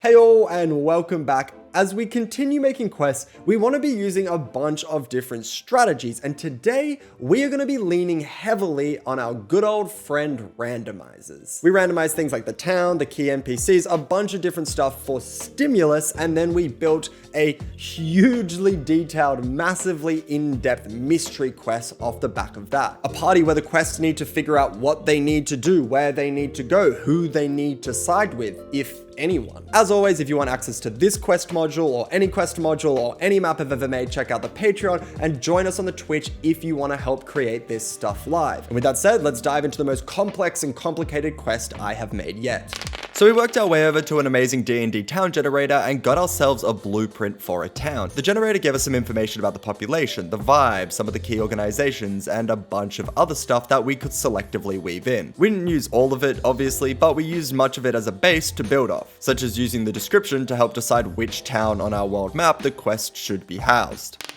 Hey all, and welcome back. As we continue making quests, we want to be using a bunch of different strategies, and today we are going to be leaning heavily on our good old friend randomizers. We randomize things like the town, the key NPCs, a bunch of different stuff for stimulus, and then we built a hugely detailed, massively in-depth mystery quest off the back of that. A party where the quests need to figure out what they need to do, where they need to go, who they need to side with, if anyone. As always, if you want access to this quest module or any quest module or any map I've ever made, check out the Patreon and join us on the Twitch if you want to help create this stuff live. And with that said, let's dive into the most complex and complicated quest I have made yet. So we worked our way over to an amazing D&D town generator and got ourselves a blueprint for a town. The generator gave us some information about the population, the vibe, some of the key organizations, and a bunch of other stuff that we could selectively weave in. We didn't use all of it, obviously, but we used much of it as a base to build off, such as using the description to help decide which town on our world map the quest should be housed.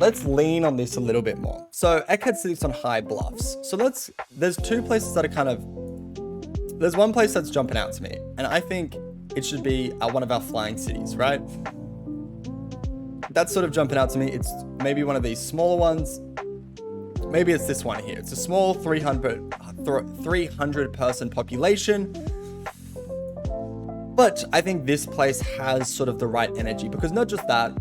Let's lean on this a little bit more. So Eckhead sits on high bluffs. So there's two places that are there's one place that's jumping out to me, and I think it should be one of our flying cities, right? That's sort of jumping out to me. It's maybe one of these smaller ones. Maybe it's this one here. It's a small 300 person population. But I think this place has sort of the right energy, because not just that,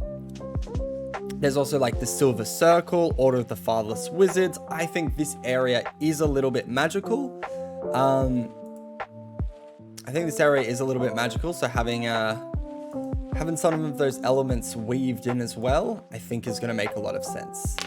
there's also like the Silver Circle, Order of the Fatherless Wizards. I think this area is a little bit magical. I think this area is a little bit magical, so having some of those elements weaved in as well, I think is going to make a lot of sense.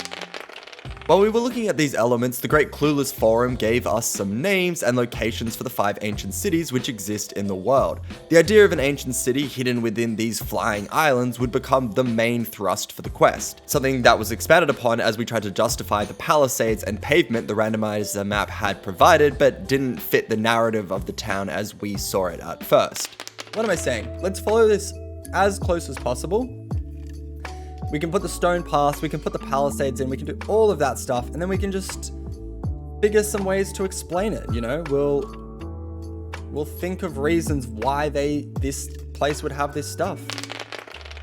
While we were looking at these elements, the Great Clueless Forum gave us some names and locations for the 5 ancient cities which exist in the world. The idea of an ancient city hidden within these flying islands would become the main thrust for the quest, something that was expanded upon as we tried to justify the palisades and pavement the Randomiser map had provided, but didn't fit the narrative of the town as we saw it at first. What am I saying? Let's follow this as close as possible. We can put the stone paths, we can put the palisades in, we can do all of that stuff, and then we can just figure some ways to explain it, you know? We'll think of reasons why this place would have this stuff.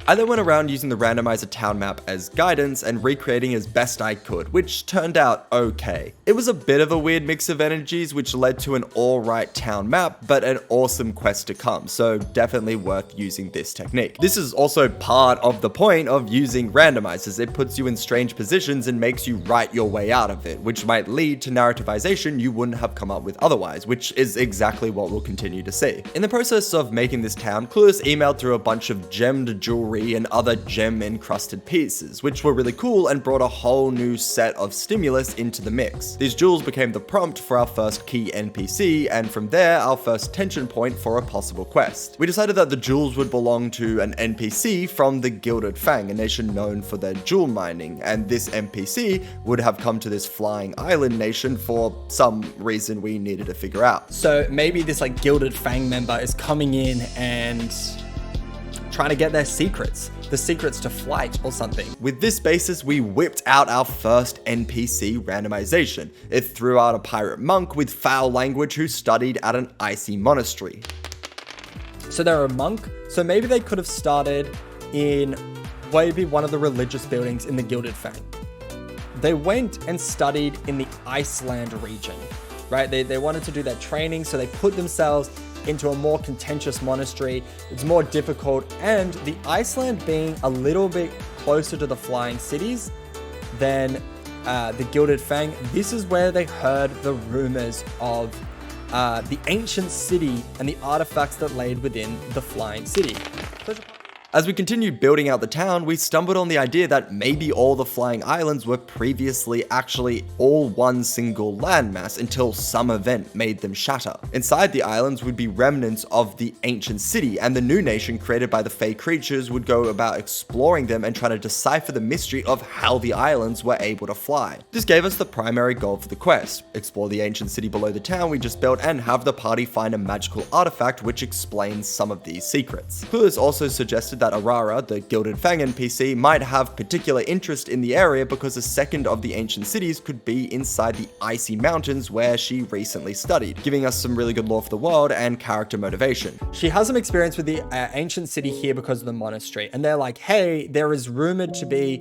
I then went around using the Randomiser town map as guidance and recreating as best I could, which turned out okay. It was a bit of a weird mix of energies, which led to an alright town map, but an awesome quest to come, so definitely worth using this technique. This is also part of the point of using randomizers. It puts you in strange positions and makes you write your way out of it, which might lead to narrativization you wouldn't have come up with otherwise, which is exactly what we'll continue to see. In the process of making this town, Clueless emailed through a bunch of gemmed jewelry and other gem-encrusted pieces, which were really cool and brought a whole new set of stimulus into the mix. These jewels became the prompt for our first key NPC, and from there, our first tension point for a possible quest. We decided that the jewels would belong to an NPC from the Gilded Fang, a nation known for their jewel mining, and this NPC would have come to this flying island nation for some reason we needed to figure out. So maybe this like Gilded Fang member is coming in and trying to get their secrets, the secrets to flight or something. With this basis, we whipped out our first NPC randomization. It threw out a pirate monk with foul language who studied at an icy monastery. So they're a monk, so maybe they could have started in maybe one of the religious buildings in the Gilded Fang. They went and studied in the Iceland region, right? They wanted to do their training, so they put themselves into a more contentious monastery. It's more difficult, and the Iceland being a little bit closer to the flying cities than the Gilded Fang, this is where they heard the rumors of the ancient city and the artifacts that laid within the flying city. As we continued building out the town, we stumbled on the idea that maybe all the flying islands were previously actually all one single landmass until some event made them shatter. Inside the islands would be remnants of the ancient city, and the new nation created by the Fey creatures would go about exploring them and trying to decipher the mystery of how the islands were able to fly. This gave us the primary goal for the quest: explore the ancient city below the town we just built and have the party find a magical artifact which explains some of these secrets. Clueless also suggested that Arara, the Gilded Fang NPC, might have particular interest in the area because a second of the ancient cities could be inside the icy mountains where she recently studied, giving us some really good lore for the world and character motivation. She has some experience with the ancient city here because of the monastery, and they're like, hey, there is rumored to be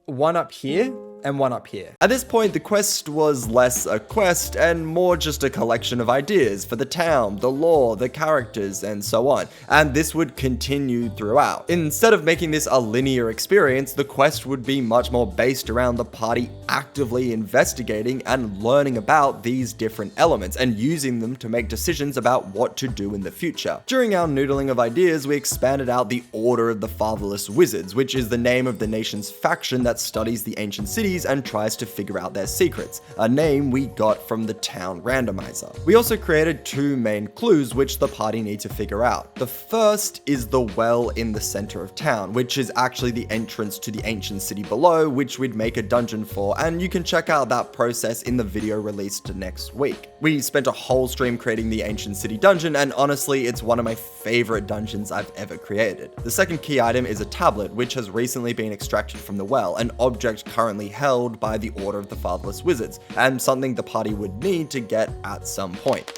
one up here and one up here. At this point, the quest was less a quest and more just a collection of ideas for the town, the lore, the characters, and so on. And this would continue throughout. Instead of making this a linear experience, the quest would be much more based around the party actively investigating and learning about these different elements and using them to make decisions about what to do in the future. During our noodling of ideas, we expanded out the Order of the Fatherless Wizards, which is the name of the nation's faction that studies the ancient cities and tries to figure out their secrets, a name we got from the town randomizer. We also created two main clues which the party need to figure out. The first is the well in the center of town, which is actually the entrance to the ancient city below, which we'd make a dungeon for, and you can check out that process in the video released next week. We spent a whole stream creating the ancient city dungeon, and honestly, it's one of my favorite dungeons I've ever created. The second key item is a tablet, which has recently been extracted from the well, an object currently held by the Order of the Fatherless Wizards, and something the party would need to get at some point.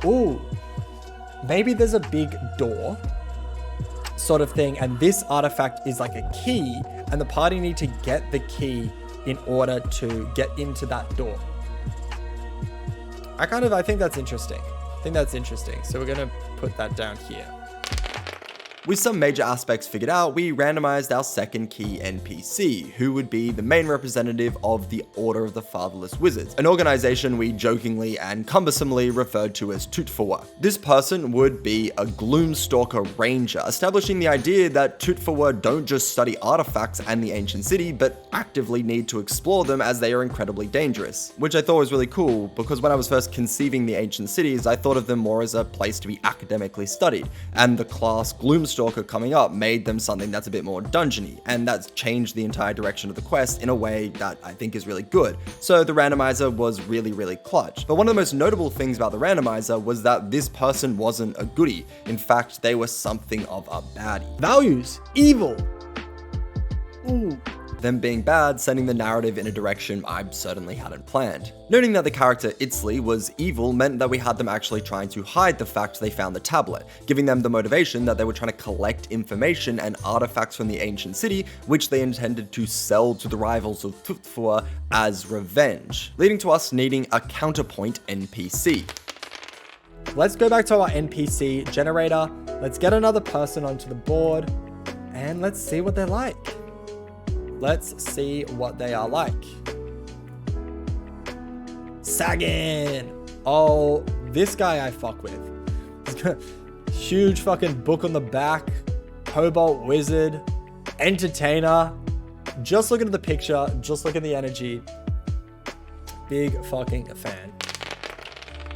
Ooh, maybe there's a big door sort of thing, and this artifact is like a key, and the party need to get the key in order to get into that door. I think that's interesting. So we're gonna put that down here. With some major aspects figured out, we randomized our second key NPC, who would be the main representative of the Order of the Fatherless Wizards, an organization we jokingly and cumbersomely referred to as Tutfuwa. This person would be a Gloomstalker Ranger, establishing the idea that Tutfuwa don't just study artifacts and the ancient city, but actively need to explore them as they are incredibly dangerous, which I thought was really cool, because when I was first conceiving the ancient cities, I thought of them more as a place to be academically studied, and the class Gloomstalker coming up made them something that's a bit more dungeony, and that's changed the entire direction of the quest in a way that I think is really good. So the randomizer was really clutch. But one of the most notable things about the randomizer was that this person wasn't a goodie. In fact, they were something of a baddie. Values, evil. Ooh. Them being bad, sending the narrative in a direction I certainly hadn't planned. Noting that the character Itzli was evil meant that we had them actually trying to hide the fact they found the tablet, giving them the motivation that they were trying to collect information and artifacts from the ancient city, which they intended to sell to the rivals of Tutfuwa as revenge, leading to us needing a counterpoint NPC. Let's go back to our NPC generator, let's get another person onto the board, and let's see what they're like. Let's see what they are like. Sagan! Oh, this guy I fuck with. Huge fucking book on the back. Cobalt Wizard. Entertainer. Just looking at the picture. Just look at the energy. Big fucking fan.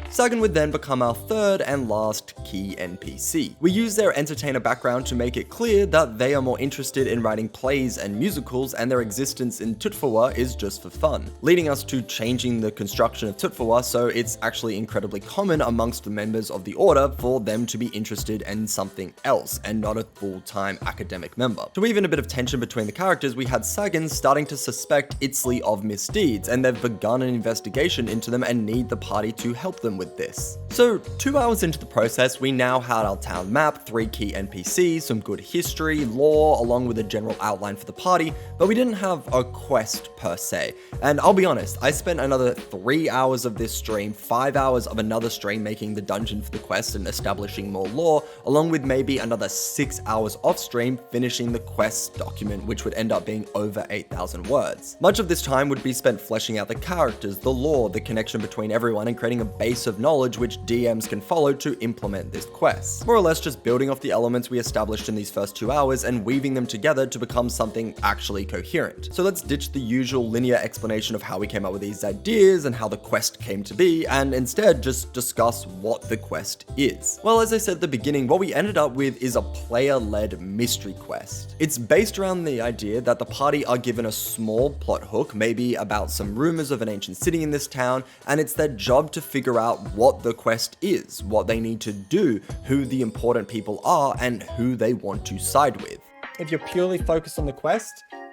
Sagan would then become our third and last key NPC. We use their entertainer background to make it clear that they are more interested in writing plays and musicals, and their existence in Tutfuwa is just for fun, leading us to changing the construction of Tutfuwa so it's actually incredibly common amongst the members of the Order for them to be interested in something else and not a full-time academic member. To weave in a bit of tension between the characters, we had Sagan starting to suspect Itzli of misdeeds, and they've begun an investigation into them and need the party to help them with this. So 2 hours into the process, we now had our town map, 3 key NPCs, some good history, lore, along with a general outline for the party, but we didn't have a quest per se. And I'll be honest, I spent another 3 hours of this stream, 5 hours of another stream making the dungeon for the quest and establishing more lore, along with maybe another 6 hours off stream finishing the quest document, which would end up being over 8,000 words. Much of this time would be spent fleshing out the characters, the lore, the connection between everyone, and creating a base of knowledge which DMs can follow to implement this quest. More or less just building off the elements we established in these first 2 hours and weaving them together to become something actually coherent. So let's ditch the usual linear explanation of how we came up with these ideas and how the quest came to be, and instead just discuss what the quest is. Well, as I said at the beginning, what we ended up with is a player-led mystery quest. It's based around the idea that the party are given a small plot hook, maybe about some rumors of an ancient city in this town, and it's their job to figure out what the quest is, what they need to do, who the important people are, and who they want to side with. If you're purely focused on the quest,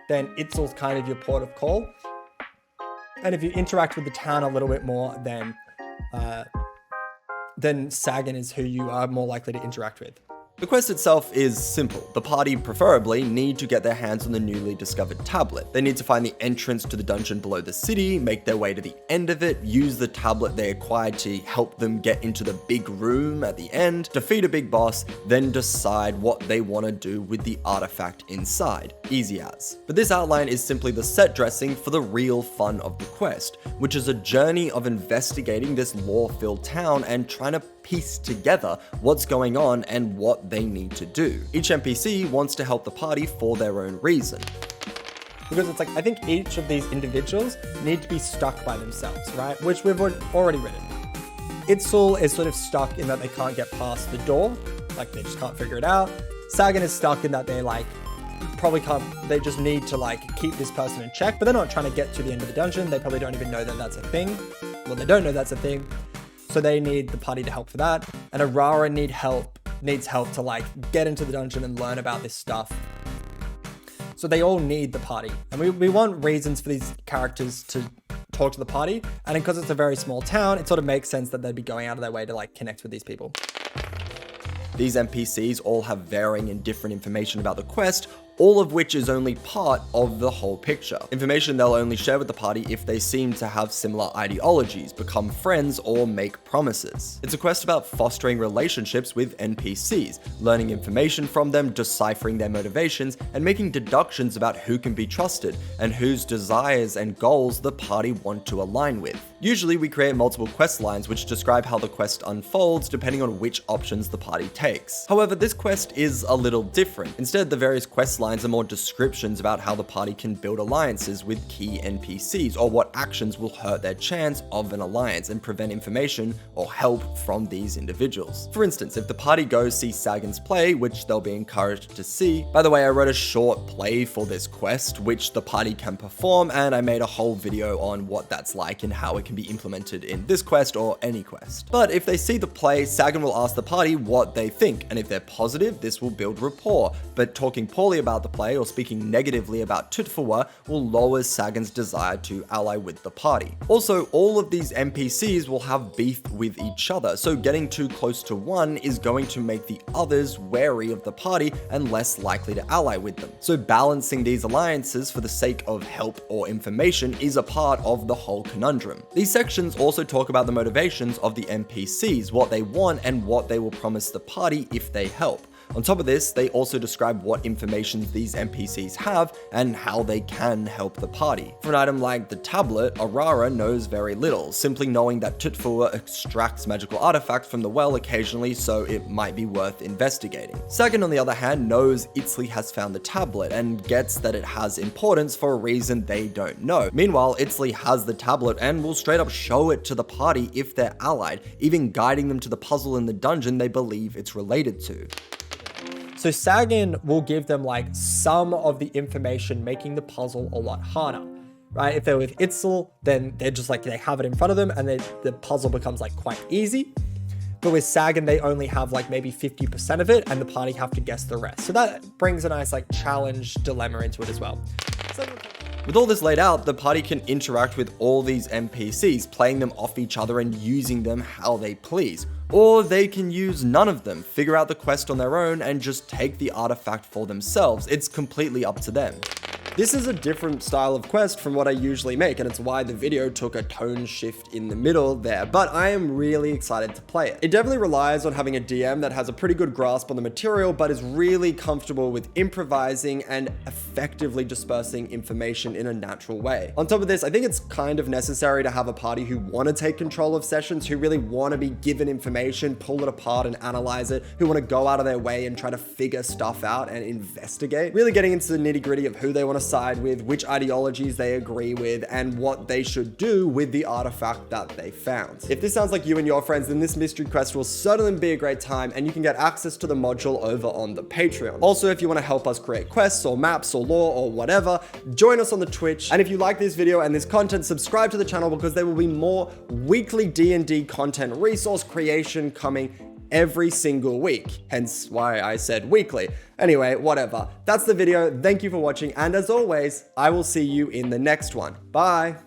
then Itzel's kind of your port of call. And if you interact with the town a little bit more, then Sagan is who you are more likely to interact with. The quest itself is simple. The party preferably need to get their hands on the newly discovered tablet. They need to find the entrance to the dungeon below the city, make their way to the end of it, use the tablet they acquired to help them get into the big room at the end, defeat a big boss, then decide what they want to do with the artifact inside. Easy as. But this outline is simply the set dressing for the real fun of the quest, which is a journey of investigating this lore-filled town and trying to piece together what's going on and what they need to do. Each NPC wants to help the party for their own reason. Because it's like, I think each of these individuals need to be stuck by themselves, right? Which we've already written. Itzel is sort of stuck in that they can't get past the door, like they just can't figure it out. Sagan is stuck in that they probably can't, they just need to keep this person in check, but they're not trying to get to the end of the dungeon. They probably don't even know that that's a thing. Well, they don't know that's a thing. So they need the party to help for that. And Arara needs help to get into the dungeon and learn about this stuff. So they all need the party. And we want reasons for these characters to talk to the party. And because it's a very small town, it sort of makes sense that they'd be going out of their way to connect with these people. These NPCs all have varying and different information about the quest, all of which is only part of the whole picture. Information they'll only share with the party if they seem to have similar ideologies, become friends, or make promises. It's a quest about fostering relationships with NPCs, learning information from them, deciphering their motivations, and making deductions about who can be trusted and whose desires and goals the party want to align with. Usually we create multiple quest lines which describe how the quest unfolds depending on which options the party takes. However, this quest is a little different. Instead, the various quest lines are more descriptions about how the party can build alliances with key NPCs, or what actions will hurt their chance of an alliance and prevent information or help from these individuals. For instance, if the party goes see Sagan's play, which they'll be encouraged to see. By the way, I wrote a short play for this quest, which the party can perform, and I made a whole video on what that's like and how it can be implemented in this quest or any quest. But if they see the play, Sagan will ask the party what they think, and if they're positive, this will build rapport, but talking poorly about the play or speaking negatively about Tutfuwa will lower Sagan's desire to ally with the party. Also, all of these NPCs will have beef with each other, so getting too close to one is going to make the others wary of the party and less likely to ally with them. So balancing these alliances for the sake of help or information is a part of the whole conundrum. These sections also talk about the motivations of the NPCs, what they want and what they will promise the party if they help. On top of this, they also describe what information these NPCs have and how they can help the party. For an item like the tablet, Arara knows very little, simply knowing that Tutfuwa extracts magical artifacts from the well occasionally, so it might be worth investigating. Sagan, on the other hand, knows Itzli has found the tablet and gets that it has importance for a reason they don't know. Meanwhile, Itzli has the tablet and will straight up show it to the party if they're allied, even guiding them to the puzzle in the dungeon they believe it's related to. So Sagan will give them some of the information, making the puzzle a lot harder, right? If they're with Itzel, then they're just they have it in front of them and the puzzle becomes quite easy. But with Sagan, they only have maybe 50% of it and the party have to guess the rest. So that brings a nice challenge dilemma into it as well. With all this laid out, the party can interact with all these NPCs, playing them off each other and using them how they please. Or they can use none of them, figure out the quest on their own, and just take the artifact for themselves. It's completely up to them. This is a different style of quest from what I usually make, and it's why the video took a tone shift in the middle there, but I am really excited to play it. It definitely relies on having a DM that has a pretty good grasp on the material, but is really comfortable with improvising and effectively dispersing information in a natural way. On top of this, I think it's kind of necessary to have a party who want to take control of sessions, who really want to be given information, pull it apart and analyze it, who want to go out of their way and try to figure stuff out and investigate. Really getting into the nitty-gritty of who they want to side with, which ideologies they agree with, and what they should do with the artifact that they found. If this sounds like you and your friends, then this mystery quest will certainly be a great time, and you can get access to the module over on the Patreon. Also, if you want to help us create quests or maps or lore or whatever, join us on the Twitch. And if you like this video and this content, subscribe to the channel because there will be more weekly D&D content resource creation coming every single week, hence why I said weekly. Anyway, whatever. That's the video. Thank you for watching, and as always, I will see you in the next one. Bye!